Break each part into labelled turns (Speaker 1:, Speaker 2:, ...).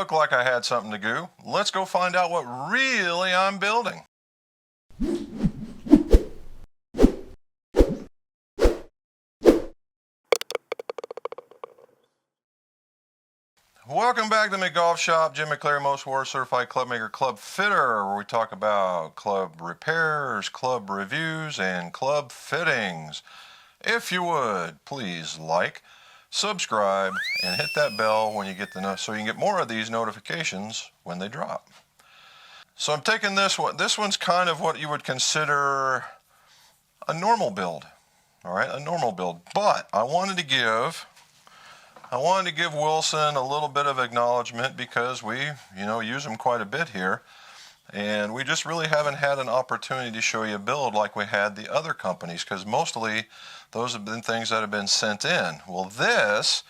Speaker 1: looked like I had something to do. Let's go find out what really I'm building. Welcome back to my golf shop. Jim McClary, Most War Certified Clubmaker, Club Fitter, where we talk about club repairs, club reviews, and club fittings. If you would, please like, subscribe, and hit that bell when you get so you can get more of these notifications when they drop. So I'm taking this one. This one's kind of what you would consider a normal build. All right, a normal build. But I wanted to give Wilson a little bit of acknowledgement because we, use him quite a bit here. And we just really haven't had an opportunity to show you a build like we had the other companies, because mostly those have been things that have been sent in. Well, this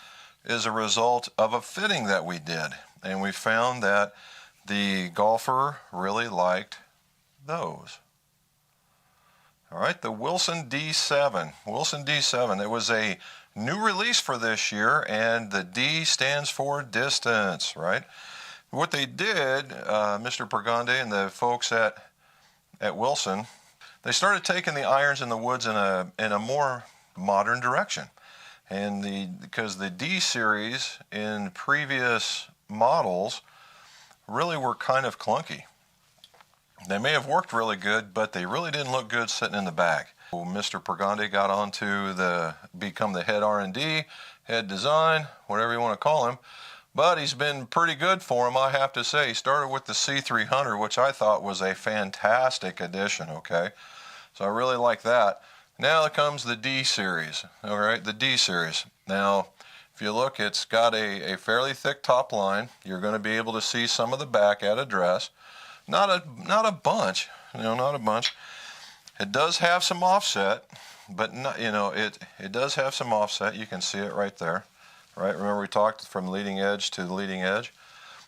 Speaker 1: is a result of a fitting that we did, and we found that the golfer really liked those. All right, the Wilson D7. Wilson D7, it was a new release for this year, and the D stands for distance, right? What they did, Mr. Pergonde and the folks at Wilson, they started taking the irons in the woods in a more modern direction. And because the D series in previous models really were kind of clunky. They may have worked really good, but they really didn't look good sitting in the bag. Mr. Pergonde got on to become the head R&D, head design, whatever you want to call him. But he's been pretty good for him, I have to say. He started with the C300, which I thought was a fantastic addition, okay? So I really like that. Now comes the D series, all right, the D series. Now, if you look, it's got a fairly thick top line. You're going to be able to see some of the back at address. Not a bunch, not a bunch. It does have some offset, but not, it does have some offset. You can see it right there. Right, remember we talked from leading edge to the leading edge?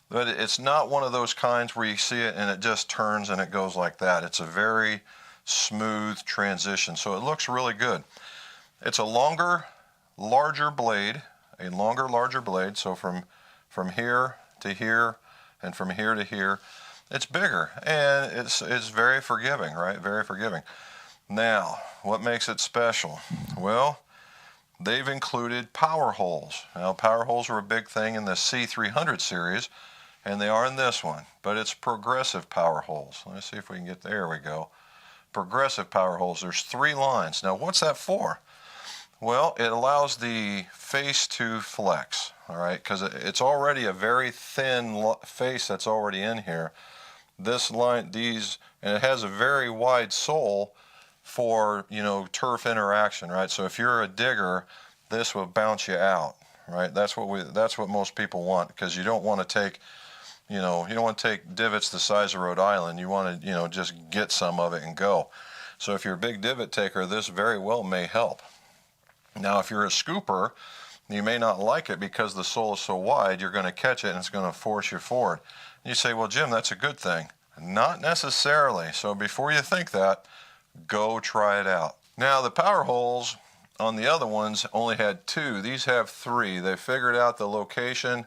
Speaker 1: But it's not one of those kinds where you see it and it just turns and it goes like that. It's a very smooth transition, so it looks really good. It's a longer, larger blade, so from here to here and from here to here, it's bigger, and it's very forgiving, right? Very forgiving. Now, what makes it special? Well, they've included power holes. Now, power holes are a big thing in the C300 series, and they are in this one, but it's progressive power holes. Let's see if we can get, there we go. Progressive power holes. There's 3 lines. Now, what's that for? Well, it allows the face to flex, all right, because it's already a very thin face that's already in here. This line, and it has a very wide sole for, turf interaction, right? So if you're a digger, this will bounce you out, right? That's what most people want, because you don't want to take, you don't want to take divots the size of Rhode Island. You want to, just get some of it and go. So if you're a big divot taker, this very well may help. Now, if you're a scooper, you may not like it because the sole is so wide, you're going to catch it and it's going to force you forward. And you say, well, Jim, that's a good thing. Not necessarily. So before you think that, go try it out. Now, the power holes on the other ones only had 2. These have 3. They figured out the location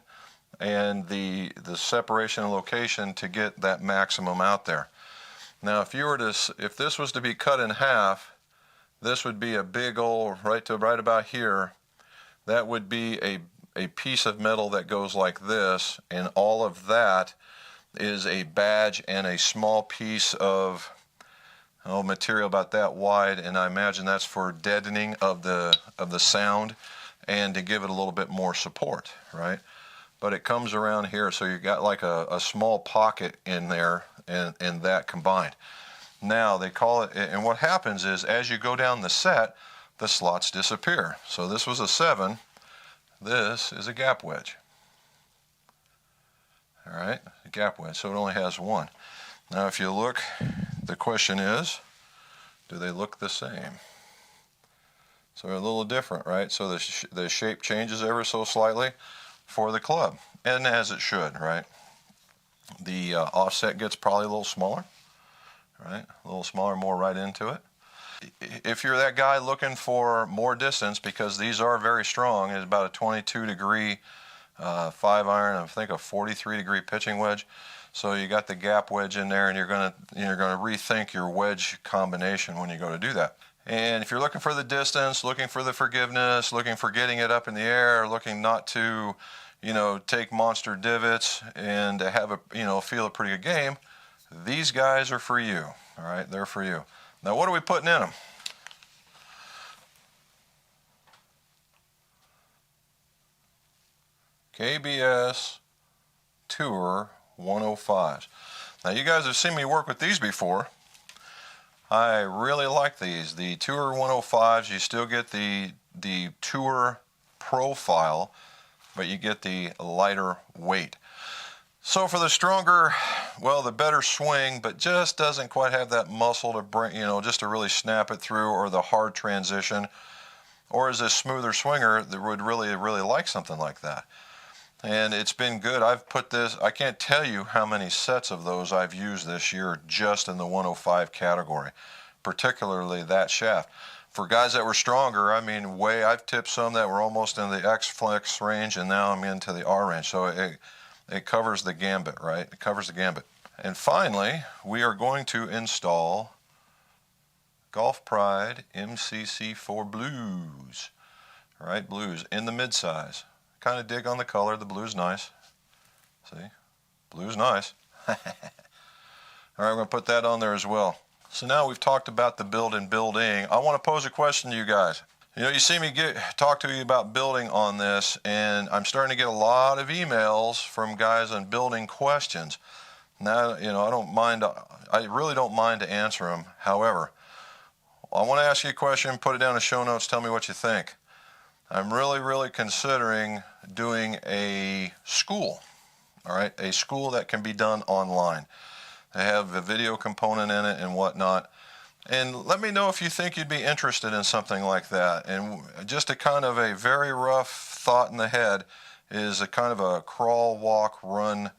Speaker 1: and the separation and location to get that maximum out there. Now, if this was to be cut in half, this would be a big old, right about here, that would be a piece of metal that goes like this, and all of that is a badge and a small piece of material about that wide, and I imagine that's for deadening of the sound and to give it a little bit more support, right? But it comes around here, so you got like a small pocket in there, and that combined. Now they call it, and what happens is as you go down the set, the slots disappear. So this was a 7. This is a gap wedge. All right, a gap wedge. So it only has 1. Now, if you look, the question is, do they look the same? So they're a little different, right? So the shape changes ever so slightly for the club, and as it should, right? The offset gets probably a little smaller, right? A little smaller, more right into it. If you're that guy looking for more distance, because these are very strong, it's about a 22-degree 5-iron, I think a 43-degree pitching wedge. So you got the gap wedge in there, and you're gonna rethink your wedge combination when you go to do that. And if you're looking for the distance, looking for the forgiveness, looking for getting it up in the air, looking not to, take monster divots and to have feel a pretty good game, these guys are for you. All right, they're for you. Now, what are we putting in them? Kbs Tour 105s. Now, you guys have seen me work with these before. I really like these. The Tour 105s, you still get the Tour profile, but you get the lighter weight. So for the stronger, well, the better swing, but just doesn't quite have that muscle to bring, just to really snap it through, or the hard transition, or is a smoother swinger that would really, really like something like that. And it's been good. I've put this, I can't tell you how many sets of those I've used this year just in the 105 category, particularly that shaft. For guys that were stronger, I mean, I've tipped some that were almost in the X flex range, and now I'm into the R range. So it covers the gambit, right? It covers the gambit. And finally, we are going to install Golf Pride MCC4 Blues. All right, blues in the mid-size. Kind of dig on the color. The blue's nice. See? Blue's nice. All right, I'm going to put that on there as well. So now we've talked about the build and building. I want to pose a question to you guys. You see me talk to you about building on this, and I'm starting to get a lot of emails from guys on building questions. Now, I really don't mind to answer them. However, I want to ask you a question, put it down in the show notes, tell me what you think. I'm really, really considering doing a school, all right? A school that can be done online. They have a video component in it and whatnot. And let me know if you think you'd be interested in something like that. And just a kind of a very rough thought in the head is a kind of a crawl, walk, run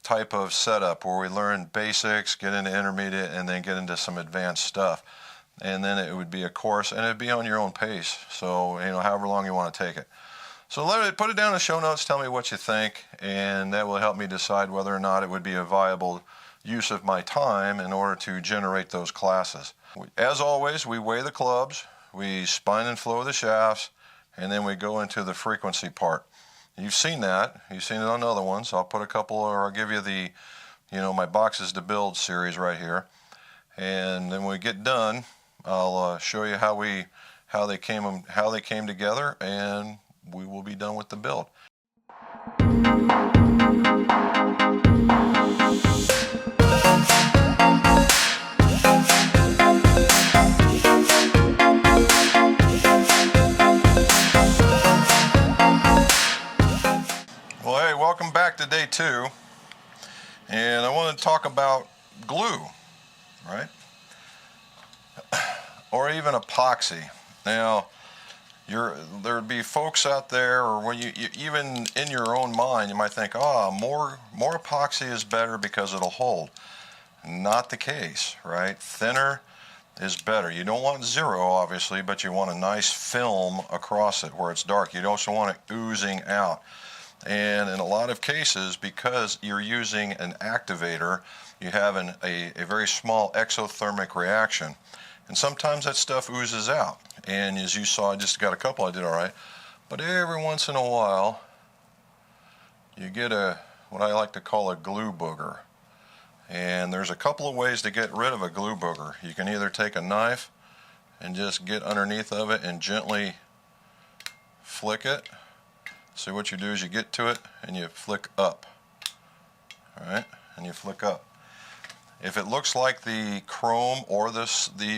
Speaker 1: type of setup where we learn basics, get into intermediate, and then get into some advanced stuff. And then it would be a course, and it'd be on your own pace. So, however long you want to take it. So put it down in the show notes, tell me what you think, and that will help me decide whether or not it would be a viable use of my time in order to generate those classes. As always, we weigh the clubs, we spine and flow the shafts, and then we go into the frequency part. You've seen that. You've seen it on other ones. I'll put a couple, or I'll give you the, my boxes to build series right here. And then when we get done, I'll show you how they came together, and we will be done with the build. Well, hey, welcome back to day 2, and I want to talk about glue, right? Or even epoxy. Now, there'd be folks out there, or when you even in your own mind, you might think, more epoxy is better because it'll hold. Not the case, right? Thinner is better. You don't want zero, obviously, but you want a nice film across it where it's dark. You also want it oozing out. And in a lot of cases, because you're using an activator, you have a very small exothermic reaction. And sometimes that stuff oozes out. And as you saw, I just got a couple, I did all right. But every once in a while, you get what I like to call a glue booger. And there's a couple of ways to get rid of a glue booger. You can either take a knife and just get underneath of it and gently flick it. So what you do is you get to it and you flick up. All right, and you flick up. If it looks like the chrome or the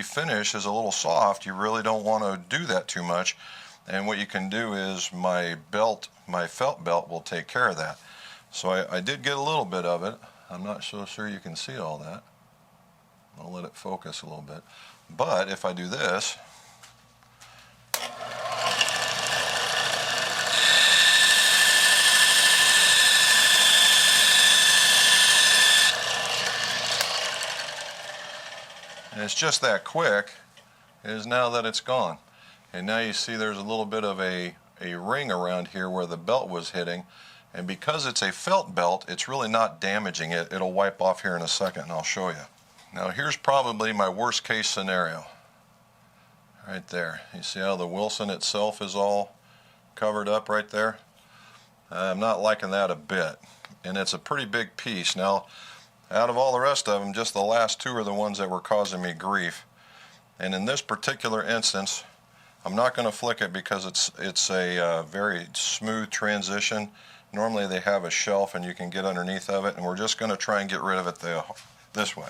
Speaker 1: finish is a little soft, you really don't want to do that too much. And what you can do is my felt belt will take care of that. So I did get a little bit of it. I'm not so sure you can see all that. I'll let it focus a little bit. But if I do this, and it's just that quick, is now that it's gone. And now you see there's a little bit of a a ring around here where the belt was hitting, and because it's a felt belt, it's really not damaging it. It'll wipe off here in a second, and I'll show you. Now here's probably my worst case scenario. Right there. You see how the Wilson itself is all covered up right there? I'm not liking that a bit, and it's a pretty big piece. Now, out of all the rest of them, just the last two are the ones that were causing me grief. And in this particular instance, I'm not going to flick it because it's a very smooth transition. Normally they have a shelf and you can get underneath of it, and we're just going to try and get rid of it this way.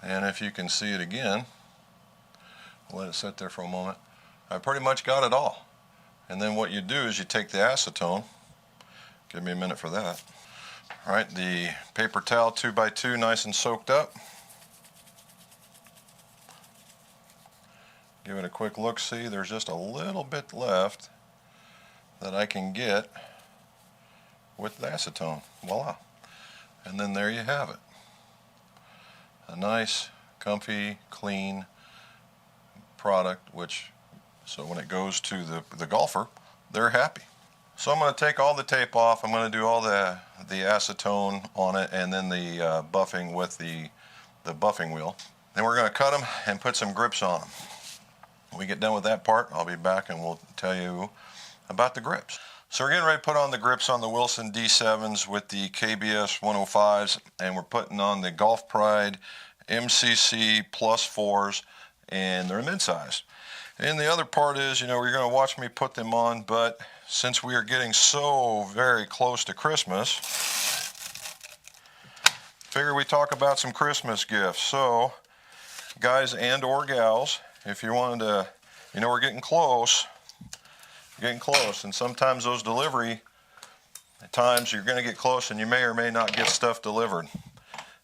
Speaker 1: And if you can see it again, I'll let it sit there for a moment. I pretty much got it all. And then what you do is you take the acetone. Give me a minute for that. All right, the paper towel 2x2 nice and soaked up. Give it a quick look. See, there's just a little bit left that I can get with the acetone. Voila. And then there you have it. A nice, comfy, clean product, so when it goes to the golfer, they're happy. So I'm going to take all the tape off. I'm going to do all the acetone on it, and then the buffing with the buffing wheel. Then we're going to cut them and put some grips on them. When we get done with that part, I'll be back and we'll tell you about the grips. So we're getting ready to put on the grips on the Wilson D7s with the KBS 105s, and we're putting on the Golf Pride MCC Plus 4s, and they're mid-size. And the other part is, you're going to watch me put them on, but since we are getting so very close to Christmas, figure we talk about some Christmas gifts. So, guys and or gals, if you wanted to, we're getting close, and sometimes those delivery times you're going to get close and you may or may not get stuff delivered.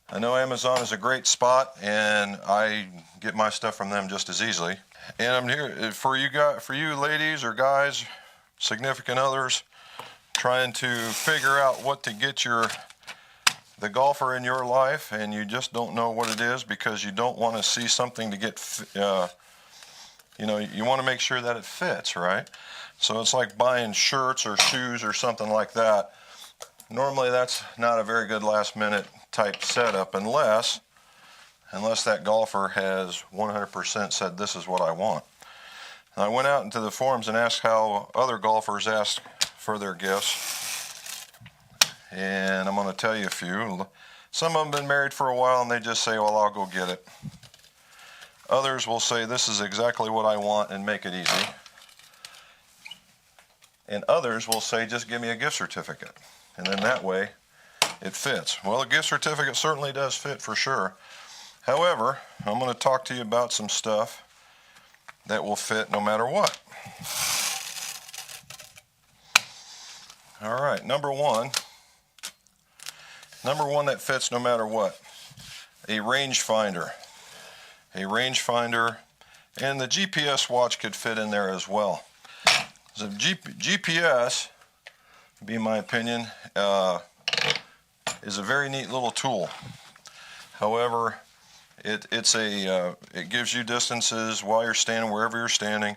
Speaker 1: I know Amazon is a great spot, and I get my stuff from them just as easily. And I'm here for you ladies or guys, significant others, trying to figure out what to get the golfer in your life, and you just don't know what it is because you don't want to see something to get, you want to make sure that it fits, right? So it's like buying shirts or shoes or something like that. Normally that's not a very good last minute type setup unless that golfer has 100% said this is what I want. And I went out into the forums and asked how other golfers ask for their gifts, and I'm going to tell you a few. Some of them have been married for a while and they just say, well, I'll go get it. Others will say this is exactly what I want and make it easy. And others will say just give me a gift certificate, and then that way it fits. Well, a gift certificate certainly does fit for sure. However, I'm going to talk to you about some stuff that will fit no matter what. All right, number one that fits no matter what, a rangefinder. A rangefinder, and the GPS watch could fit in there as well. So GPS, be my opinion, is a very neat little tool. However, it gives you distances while you're standing, wherever you're standing,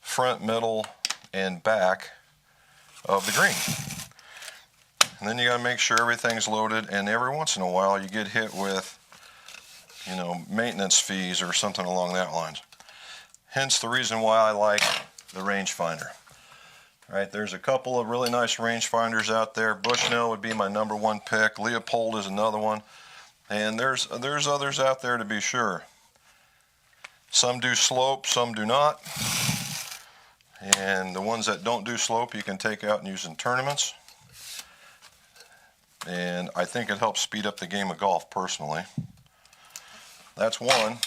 Speaker 1: front, middle, and back of the green. And then you got to make sure everything's loaded, and every once in a while you get hit with, maintenance fees or something along that lines. Hence the reason why I like the rangefinder. Right, there's a couple of really nice rangefinders out there. Bushnell would be my number one pick. Leopold is another one. And there's others out there to be sure. Some do slope, some do not. And the ones that don't do slope you can take out and use in tournaments. And I think it helps speed up the game of golf personally. That's one.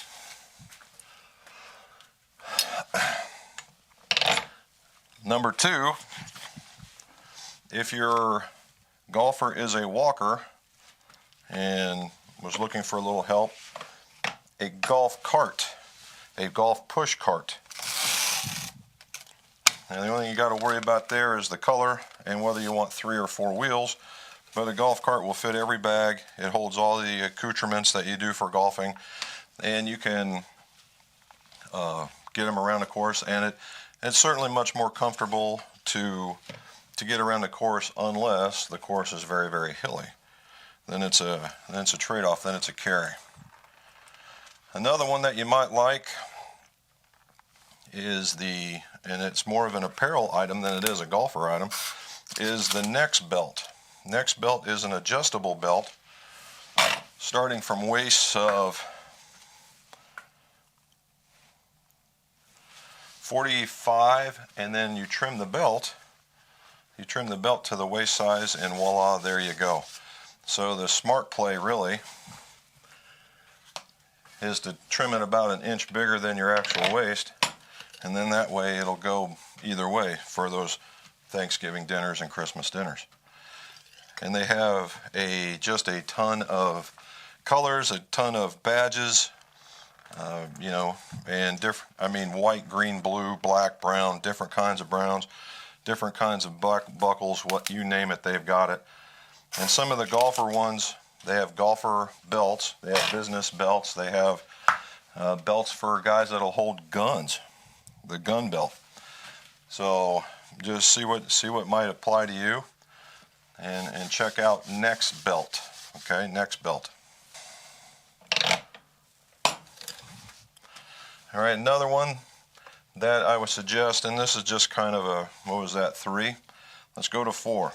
Speaker 1: Number two, if your golfer is a walker and was looking for a little help, a golf cart, a golf push cart. And the only thing you got to worry about there is the color and whether you want 3 or 4 wheels. But a golf cart will fit every bag. It holds all the accoutrements that you do for golfing, and you can get them around the course. And it's certainly much more comfortable to get around the course, unless the course is very, very hilly. Then it's a trade-off. Then it's a carry. Another one that you might like is and it's more of an apparel item than it is a golfer item, is the Next belt. Next belt is an adjustable belt starting from waists of 45, and then you trim the belt. You trim the belt to the waist size, and voila, there you go. So the smart play really is to trim it about an inch bigger than your actual waist, and then that way it'll go either way for those Thanksgiving dinners and Christmas dinners. And they have just a ton of colors, a ton of badges, you know, and different, white, green, blue, black, brown, different kinds of browns, different kinds of buckles, what you name it, they've got it. And some of the golfer ones, they have golfer belts, they have business belts, they have belts for guys that'll hold guns, the gun belt. So just see what might apply to you, and check out Next belt. Okay, Next belt. All right, another one that I would suggest, and this is just kind of a, what was that, 3? Let's go to 4.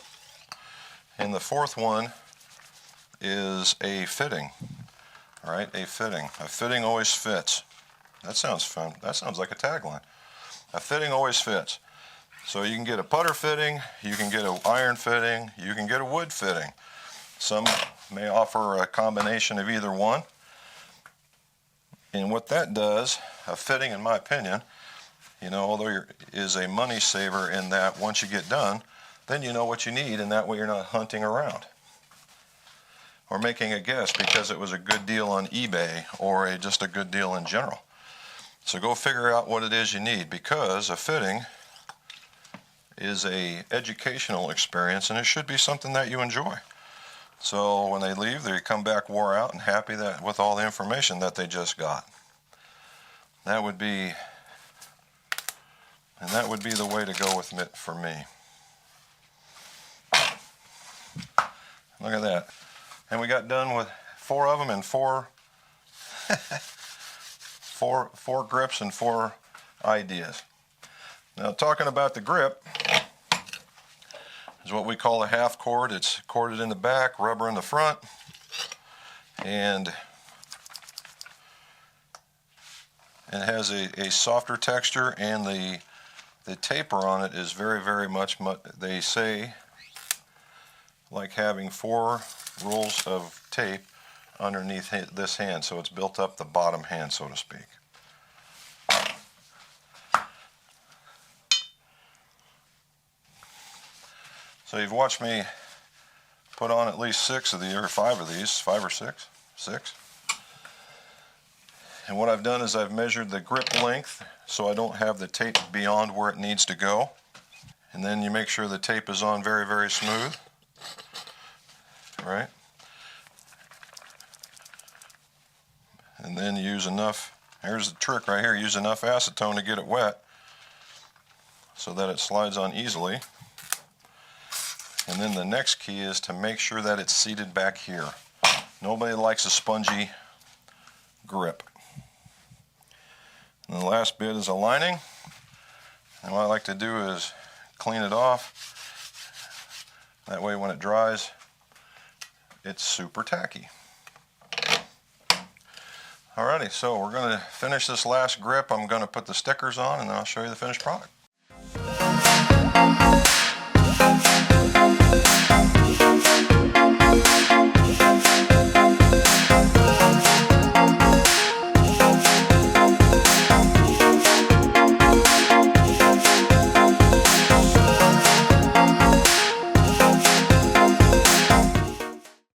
Speaker 1: And the 4th one is a fitting. All right, a fitting. A fitting always fits. That sounds fun. That sounds like a tagline. A fitting always fits. So you can get a putter fitting, you can get an iron fitting, you can get a wood fitting. Some may offer a combination of either one. And what that does, a fitting, in my opinion, you know, although is a money saver in that once you get done, then you know what you need, and that way you're not hunting around or making a guess because it was a good deal on eBay or just a good deal in general. So go figure out what it is you need, because a fitting is a educational experience, and it should be something that you enjoy. So when they leave, they come back wore out and happy with all the information that they just got. That would be the way to go with it for me. Look at that. And we got done with 4 of them and 4 grips and 4 ideas. Now, talking about the grip is what we call a half cord. It's corded in the back, rubber in the front, and it has a softer texture, and the taper on it is very, very much, they say, like having 4 rolls of tape underneath this hand, so it's built up the bottom hand, so to speak. So you've watched me put on at least 6 of these, or 5 of these, 5 or 6, 6. And what I've done is I've measured the grip length so I don't have the tape beyond where it needs to go. And then you make sure the tape is on very, very smooth. Right? And then use enough, here's the trick right here, use enough acetone to get it wet so that it slides on easily. And then the next key is to make sure that it's seated back here. Nobody likes a spongy grip. And the last bit is a lining. And what I like to do is clean it off. That way when it dries, it's super tacky. Alrighty, so we're going to finish this last grip. I'm going to put the stickers on, and then I'll show you the finished product.